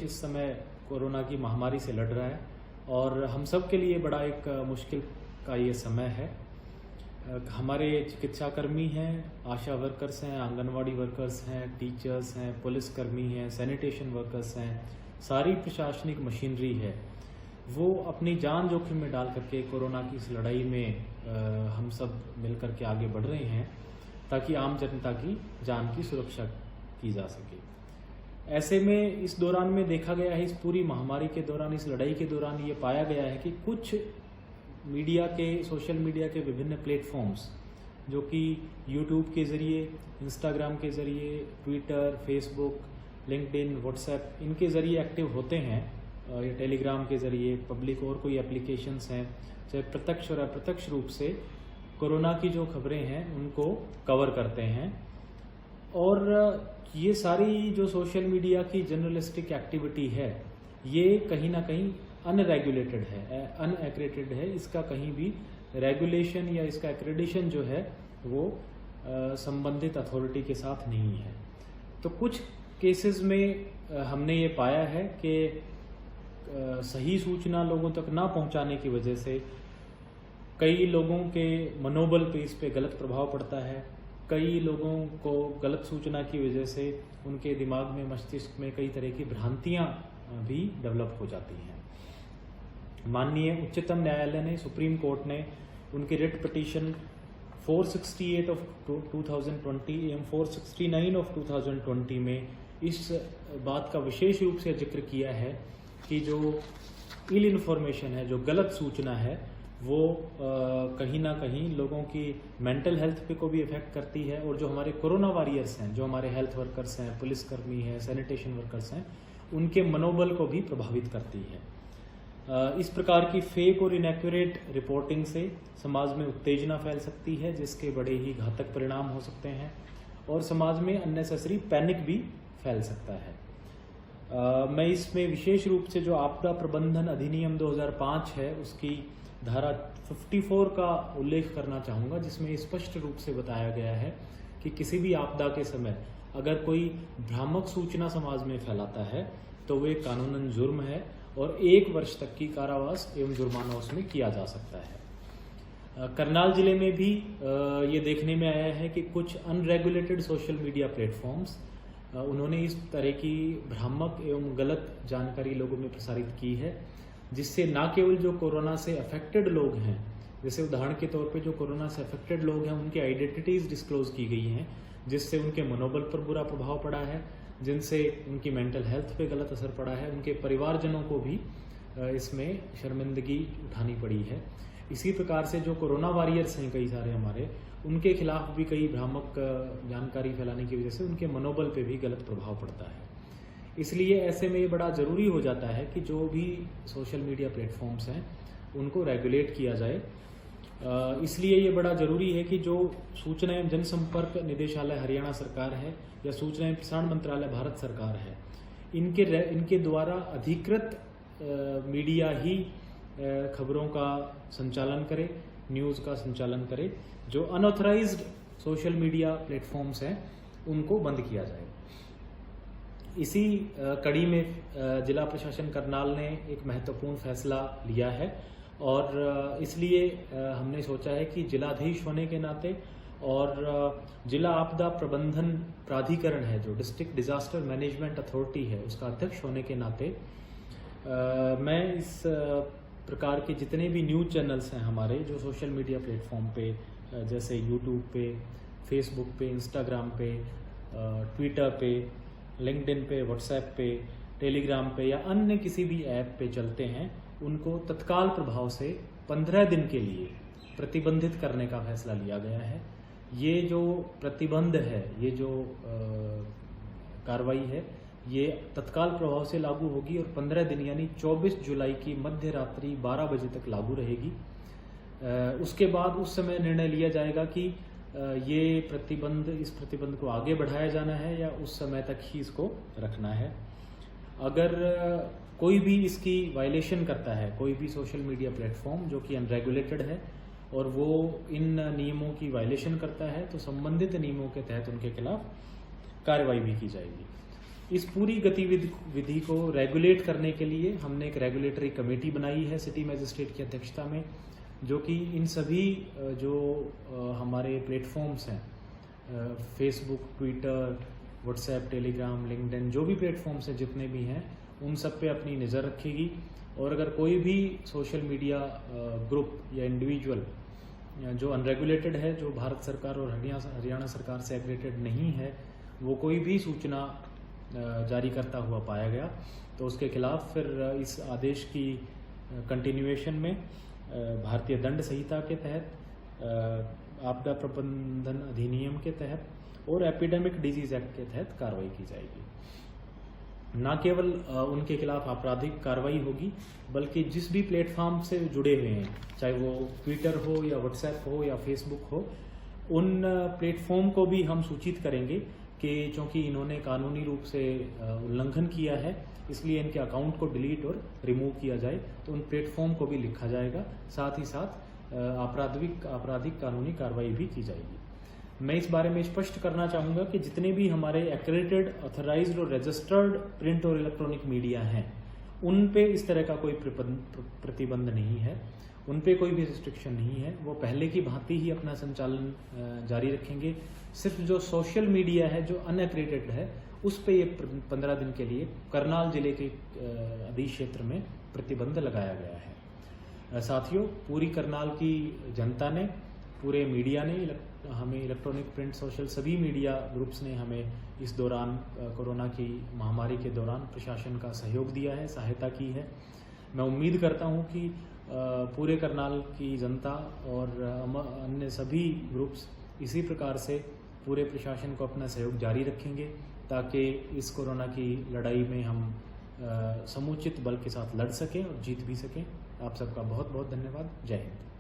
इस समय कोरोना की महामारी से लड़ रहा है और हम सब के लिए बड़ा एक मुश्किल का ये समय है। हमारे चिकित्साकर्मी हैं, आशा वर्कर्स हैं, आंगनवाड़ी वर्कर्स हैं, टीचर्स हैं, पुलिसकर्मी हैं, सैनिटेशन वर्कर्स हैं, सारी प्रशासनिक मशीनरी है, वो अपनी जान जोखिम में डाल करके कोरोना की इस लड़ाई में हम सब मिलकर के आगे बढ़ रहे हैं ताकि आम जनता की जान की सुरक्षा की जा सके। ऐसे में इस दौरान में देखा गया है, इस पूरी महामारी के दौरान, इस लड़ाई के दौरान ये पाया गया है कि कुछ मीडिया के, सोशल मीडिया के विभिन्न प्लेटफॉर्म्स जो कि यूट्यूब के ज़रिए, इंस्टाग्राम के ज़रिए, ट्विटर, फेसबुक, लिंक्डइन, व्हाट्सएप, इनके ज़रिए एक्टिव होते हैं, या टेलीग्राम के ज़रिए, पब्लिक और कोई एप्लीकेशंस हैं, चाहे प्रत्यक्ष और अप्रत्यक्ष रूप से कोरोना की जो खबरें हैं उनको कवर करते हैं। और ये सारी जो सोशल मीडिया की जर्नलिस्टिक एक्टिविटी है, ये कहीं ना कहीं अनरेगुलेटेड है, अनएक्रेडिटेड है। इसका कहीं भी रेगुलेशन या इसका एक्रेडिशन जो है वो संबंधित अथॉरिटी के साथ नहीं है। तो कुछ केसेस में हमने ये पाया है कि सही सूचना लोगों तक ना पहुंचाने की वजह से कई लोगों के मनोबल पे इस पे गलत प्रभाव पड़ता है। कई लोगों को गलत सूचना की वजह से उनके दिमाग में, मस्तिष्क में कई तरह की भ्रांतियां भी डेवलप हो जाती हैं। माननीय उच्चतम न्यायालय ने, सुप्रीम कोर्ट ने उनकी रिट पिटीशन 468 ऑफ 2020 एवं 469 ऑफ 2020 में इस बात का विशेष रूप से जिक्र किया है कि जो इल इन्फॉर्मेशन है, जो गलत सूचना है, वो कहीं ना कहीं लोगों की मेंटल हेल्थ पे को भी इफेक्ट करती है और जो हमारे कोरोना वॉरियर्स हैं, जो हमारे हेल्थ वर्कर्स हैं, पुलिसकर्मी हैं, सैनिटेशन वर्कर्स हैं, उनके मनोबल को भी प्रभावित करती है। इस प्रकार की फेक और इनएक्यूरेट रिपोर्टिंग से समाज में उत्तेजना फैल सकती है, जिसके बड़े ही घातक परिणाम हो सकते हैं और समाज में अननेसेसरी पैनिक भी फैल सकता है। मैं इसमें विशेष रूप से जो आपदा प्रबंधन अधिनियम 2005 है, उसकी धारा 54 का उल्लेख करना चाहूँगा, जिसमें स्पष्ट रूप से बताया गया है कि किसी भी आपदा के समय अगर कोई भ्रामक सूचना समाज में फैलाता है तो वो एक कानूनन जुर्म है और 1 वर्ष तक की कारावास एवं जुर्माना उसमें किया जा सकता है। करनाल जिले में भी ये देखने में आया है कि कुछ अनरेगुलेटेड सोशल मीडिया प्लेटफॉर्म्स उन्होंने इस तरह की भ्रामक एवं गलत जानकारी लोगों में प्रसारित की है, जिससे ना केवल जो कोरोना से अफेक्टेड लोग हैं, जैसे उदाहरण के तौर पे जो कोरोना से अफेक्टेड लोग हैं उनकी आइडेंटिटीज डिस्क्लोज की गई हैं, जिससे उनके मनोबल पर बुरा प्रभाव पड़ा है, जिनसे उनकी मेंटल हेल्थ पे गलत असर पड़ा है, उनके परिवारजनों को भी इसमें शर्मिंदगी उठानी पड़ी है। इसी प्रकार से जो कोरोना वॉरियर्स हैं कई सारे हमारे, उनके खिलाफ भी कई भ्रामक जानकारी फैलाने की वजह से उनके मनोबल पे भी गलत प्रभाव पड़ता है। इसलिए ऐसे में ये बड़ा ज़रूरी हो जाता है कि जो भी सोशल मीडिया प्लेटफॉर्म्स हैं उनको रेगुलेट किया जाए। इसलिए ये बड़ा ज़रूरी है कि जो सूचना एवं जनसंपर्क निदेशालय हरियाणा सरकार है या सूचना एवं प्रसारण मंत्रालय भारत सरकार है, इनके द्वारा अधिकृत मीडिया ही खबरों का संचालन करे, न्यूज़ का संचालन करे। जो अनऑथराइज्ड सोशल मीडिया प्लेटफॉर्म्स हैं उनको बंद किया जाए। इसी कड़ी में जिला प्रशासन करनाल ने एक महत्वपूर्ण फैसला लिया है और इसलिए हमने सोचा है कि जिलाधीश होने के नाते और जिला आपदा प्रबंधन प्राधिकरण है, जो डिस्ट्रिक्ट डिजास्टर मैनेजमेंट अथॉरिटी है, उसका अध्यक्ष होने के नाते मैं इस प्रकार के जितने भी न्यूज़ चैनल्स हैं हमारे, जो सोशल मीडिया प्लेटफॉर्म पे जैसे यूट्यूब पे, फेसबुक पे, इंस्टाग्राम पे, ट्विटर पे, लिंक्डइन पे, व्हाट्सएप पे, टेलीग्राम पे या अन्य किसी भी ऐप पे चलते हैं, उनको तत्काल प्रभाव से 15 दिन के लिए प्रतिबंधित करने का फैसला लिया गया है। ये जो प्रतिबंध है, ये जो कार्रवाई है, ये तत्काल प्रभाव से लागू होगी और 15 दिन यानी 24 जुलाई की मध्य रात्रि 12 बजे तक लागू रहेगी। उसके बाद उस समय निर्णय लिया जाएगा कि इस प्रतिबंध को आगे बढ़ाया जाना है या उस समय तक ही इसको रखना है। अगर कोई भी इसकी वायलेशन करता है, कोई भी सोशल मीडिया प्लेटफॉर्म जो कि अनरेगुलेटेड है और वो इन नियमों की वायलेशन करता है, तो संबंधित नियमों के तहत उनके खिलाफ कार्रवाई भी की जाएगी। इस पूरी गतिविधि को रेगुलेट करने के लिए हमने एक रेगुलेटरी कमेटी बनाई है सिटी मजिस्ट्रेट की अध्यक्षता में, जो कि इन सभी जो हमारे प्लेटफॉर्म्स हैं, Facebook, Twitter, WhatsApp, Telegram, LinkedIn, जो भी प्लेटफॉर्म्स हैं जितने भी हैं, उन सब पे अपनी नज़र रखेगी। और अगर कोई भी सोशल मीडिया ग्रुप या इंडिविजुअल जो अनरेगुलेटेड है, जो भारत सरकार और हरियाणा सरकार से एग्रीगेटेड नहीं है, वो कोई भी सूचना जारी करता हुआ पाया गया तो उसके खिलाफ फिर इस आदेश की कंटिन्यूएशन में भारतीय दंड संहिता के तहत, आपदा प्रबंधन अधिनियम के तहत और एपिडेमिक डिजीज एक्ट के तहत कार्रवाई की जाएगी। न केवल उनके खिलाफ आपराधिक कार्रवाई होगी, बल्कि जिस भी प्लेटफॉर्म से जुड़े हुए हैं, चाहे वो ट्विटर हो या व्हाट्सएप हो या फेसबुक हो, उन प्लेटफॉर्म को भी हम सूचित करेंगे कि चूँकि इन्होंने कानूनी रूप से उल्लंघन किया है, इसलिए इनके अकाउंट को डिलीट और रिमूव किया जाए। तो उन प्लेटफॉर्म को भी लिखा जाएगा, साथ ही साथ आपराधिक कानूनी कार्रवाई भी की जाएगी। मैं इस बारे में स्पष्ट करना चाहूँगा कि जितने भी हमारे एक्रेडिटेड, ऑथराइज्ड और रजिस्टर्ड प्रिंट और इलेक्ट्रॉनिक मीडिया हैं, उन पे इस तरह का कोई प्रतिबंध नहीं है, उन पे कोई भी रिस्ट्रिक्शन नहीं है। वो पहले की भांति ही अपना संचालन जारी रखेंगे। सिर्फ जो सोशल मीडिया है, जो अनएक्रेडिटेड है, उस पे ये 15 दिन के लिए करनाल जिले के अधीन क्षेत्र में प्रतिबंध लगाया गया है। साथियों, पूरी करनाल की जनता ने, पूरे मीडिया ने हमें, इलेक्ट्रॉनिक, प्रिंट, सोशल, सभी मीडिया ग्रुप्स ने हमें इस दौरान, कोरोना की महामारी के दौरान प्रशासन का सहयोग दिया है, सहायता की है। मैं उम्मीद करता हूं कि पूरे करनाल की जनता और अन्य सभी ग्रुप्स इसी प्रकार से पूरे प्रशासन को अपना सहयोग जारी रखेंगे, ताकि इस कोरोना की लड़ाई में हम समुचित बल के साथ लड़ सकें और जीत भी सकें। आप सबका बहुत बहुत धन्यवाद। जय हिंद।